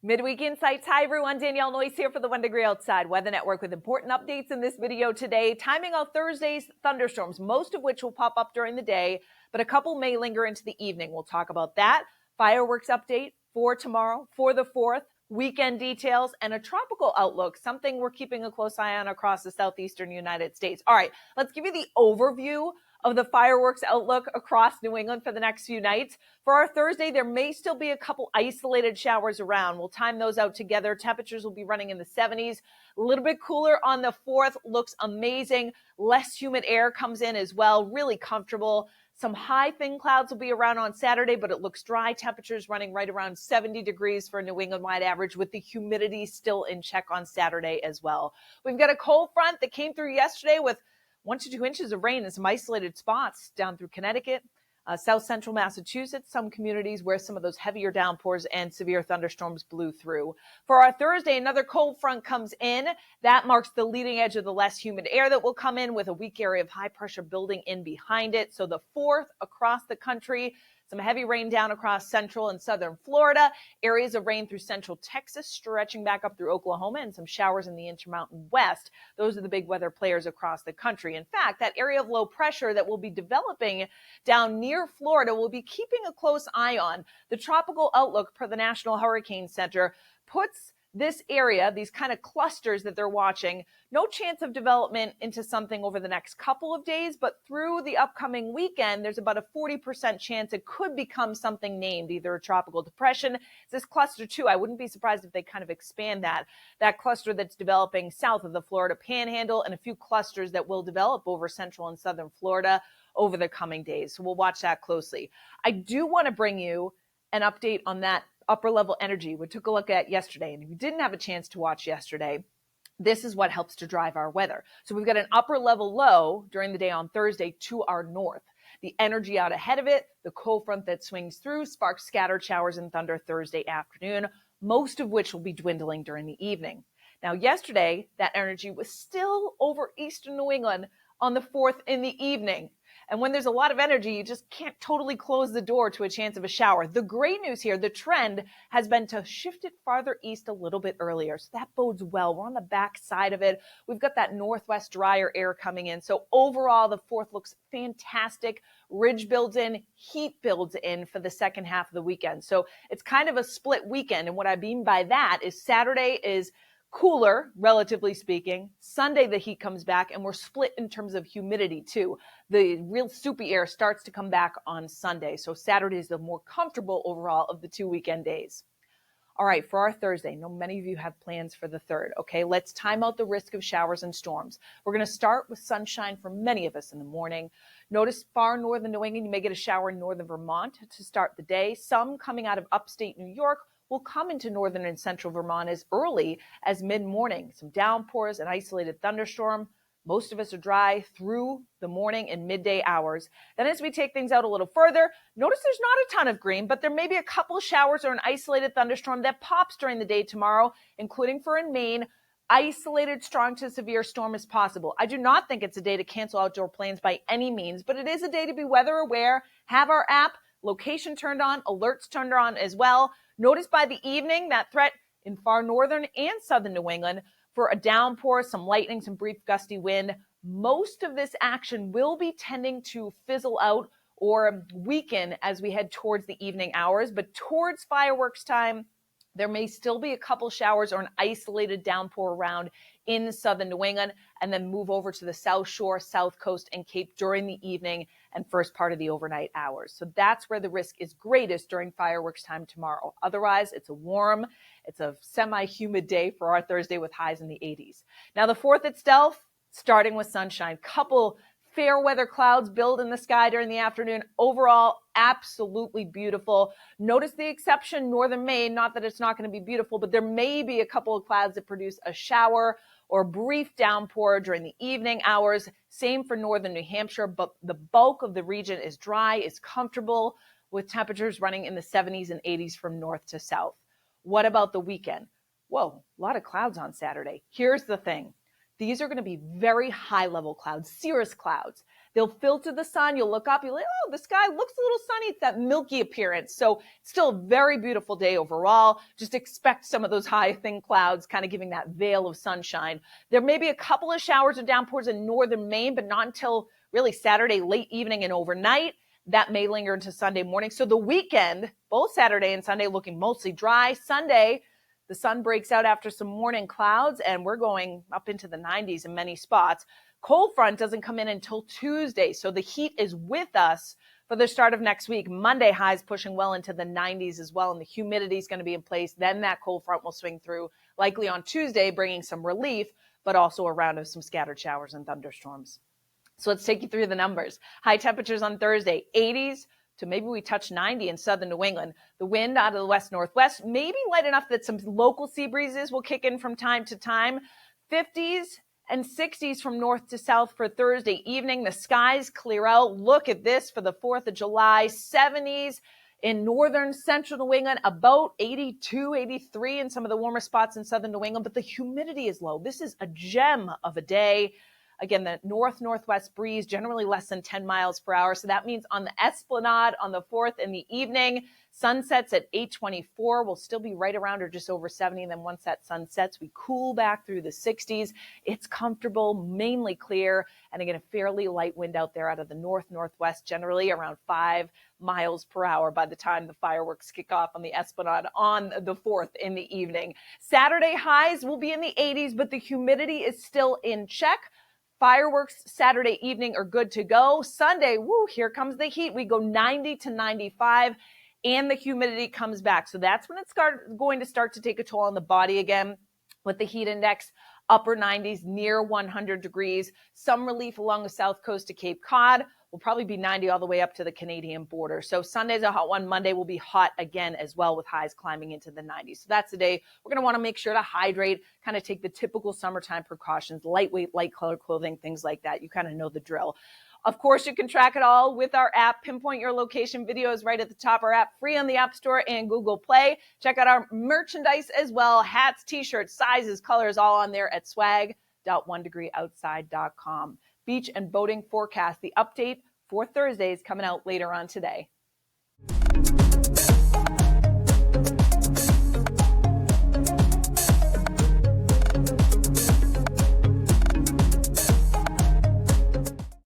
Midweek Insights. Hi, everyone. Danielle Noyes here for the 1 Degree Outside Weather Network with important updates in this video today. Timing of Thursday's thunderstorms, most of which will pop up during the day, but a couple may linger into the evening. We'll talk about that. Fireworks update for tomorrow, for the 4th. Weekend details and a tropical outlook, something we're keeping a close eye on across the southeastern United States. All right, let's give you the overview of the fireworks outlook across New England for the next few nights. For our Thursday, there may still be a couple isolated showers around. We'll time those out together. Temperatures will be running in the 70s. A little bit cooler on the 4th. Looks amazing. Less humid air comes in as well. Really comfortable. Some high thin clouds will be around on Saturday, but it looks dry. Temperatures running right around 70 degrees for a New England-wide average, with the humidity still in check on Saturday as well. We've got a cold front that came through yesterday with 1 to 2 inches of rain in some isolated spots down through Connecticut, south central Massachusetts, some communities where some of those heavier downpours and severe thunderstorms blew through. For our Thursday, another cold front comes in. That marks the leading edge of the less humid air that will come in, with a weak area of high pressure building in behind it. So the 4th across the country, some heavy rain down across central and southern Florida, areas of rain through central Texas, stretching back up through Oklahoma, and some showers in the Intermountain West. Those are the big weather players across the country. In fact, that area of low pressure that will be developing down near Florida will be keeping a close eye on. The tropical outlook per the National Hurricane Center puts this area, these kind of clusters that they're watching, no chance of development into something over the next couple of days, but through the upcoming weekend, there's about a 40% chance it could become something named either a tropical depression. It's this cluster too. I wouldn't be surprised if they kind of expand that cluster that's developing south of the Florida Panhandle, and a few clusters that will develop over central and southern Florida over the coming days. So we'll watch that closely. I do want to bring you an update on that upper level energy we took a look at yesterday. And if you didn't have a chance to watch yesterday, this is what helps to drive our weather. So we've got an upper level low during the day on Thursday to our north. The energy out ahead of it, the cold front that swings through, sparks scattered showers and thunder Thursday afternoon, most of which will be dwindling during the evening. Now, yesterday, that energy was still over eastern New England on the 4th in the evening. And when there's a lot of energy, you just can't totally close the door to a chance of a shower. The great news here, the trend has been to shift it farther east a little bit earlier. So that bodes well. We're on the back side of it. We've got that northwest drier air coming in. So overall, the 4th looks fantastic. Ridge builds in, heat builds in for the second half of the weekend. So it's kind of a split weekend. And what I mean by that is Saturday is cooler, relatively speaking. Sunday, the heat comes back, and we're split in terms of humidity too. The real soupy air starts to come back on Sunday. So Saturday is the more comfortable overall of the 2 weekend days. All right, for our Thursday, I know many of you have plans for the 3rd. Okay, let's time out the risk of showers and storms. We're going to start with sunshine for many of us in the morning. Notice far northern New England, you may get a shower in northern Vermont to start the day. Some coming out of upstate New York will come into northern and central Vermont as early as mid-morning. Some downpours, an isolated thunderstorm. Most of us are dry through the morning and midday hours. Then as we take things out a little further, notice there's not a ton of green, but there may be a couple showers or an isolated thunderstorm that pops during the day tomorrow, including for in Maine. Isolated strong to severe storm is possible. I do not think it's a day to cancel outdoor plans by any means, but it is a day to be weather aware, have our app, location turned on, alerts turned on as well. Notice by the evening that threat in far northern and southern New England for a downpour, some lightning, some brief gusty wind. Most of this action will be tending to fizzle out or weaken as we head towards the evening hours, but towards fireworks time, there may still be a couple showers or an isolated downpour around in southern New England, and then move over to the South Shore, South Coast, and Cape during the evening and first part of the overnight hours. So that's where the risk is greatest during fireworks time tomorrow. Otherwise, it's a semi-humid day for our Thursday with highs in the 80s. Now, the 4th itself, starting with sunshine. Couple fair weather clouds build in the sky during the afternoon. Overall, absolutely beautiful. Notice the exception, northern Maine, not that it's not going to be beautiful, but there may be a couple of clouds that produce a shower or brief downpour during the evening hours. Same for northern New Hampshire, but the bulk of the region is dry, is comfortable, with temperatures running in the 70s and 80s from north to south. What about the weekend? Whoa, a lot of clouds on Saturday. Here's the thing. These are going to be very high level clouds, cirrus clouds They'll filter the sun. You'll look up, you're like, oh, the sky looks a little sunny. It's that milky appearance. So it's still a very beautiful day overall. Just expect some of those high, thin clouds kind of giving that veil of sunshine. There may be a couple of showers or downpours in northern Maine, but not until really Saturday, late evening and overnight. That may linger into Sunday morning. So the weekend, both Saturday and Sunday, looking mostly dry. Sunday, the sun breaks out after some morning clouds, and we're going up into the 90s in many spots. Cold front doesn't come in until Tuesday, so the heat is with us for the start of next week. Monday highs pushing well into the 90s as well, and the humidity is going to be in place. Then that cold front will swing through, likely on Tuesday, bringing some relief, but also a round of some scattered showers and thunderstorms. So let's take you through the numbers. High temperatures on Thursday, 80s to maybe we touch 90 in southern New England. The wind out of the west-northwest may be light enough that some local sea breezes will kick in from time to time. 50s and 60s from north to south for Thursday evening. The skies clear out. Look at this for the 4th of July. 70s in northern central New England, about 82, 83 in some of the warmer spots in southern New England, but the humidity is low. This is a gem of a day. Again, the north-northwest breeze, generally less than 10 miles per hour. So that means on the Esplanade on the 4th in the evening, sunsets at 8:24. We'll still be right around or just over 70. And then once that sun sets, we cool back through the 60s. It's comfortable, mainly clear. And again, a fairly light wind out there out of the north-northwest, generally around 5 miles per hour by the time the fireworks kick off on the Esplanade on the 4th in the evening. Saturday highs will be in the 80s, but the humidity is still in check. Fireworks Saturday evening are good to go. Sunday, here comes the heat. We go 90 to 95 and the humidity comes back. So that's when it's going to start to take a toll on the body again with the heat index upper 90s, near 100 degrees. Some relief along the south coast to Cape Cod. Will probably be 90 all the way up to the Canadian border. So Sunday's a hot one. Monday will be hot again as well with highs climbing into the 90s. So that's the day we're going to want to make sure to hydrate, kind of take the typical summertime precautions, lightweight, light colored clothing, things like that. You kind of know the drill. Of course, you can track it all with our app. Pinpoint your location videos right at the top. Our app free on the App Store and Google Play. Check out our merchandise as well. Hats, t-shirts, sizes, colors, all on there at swag.onedegreeoutside.com. Beach and boating forecast. The update for Thursday is coming out later on today.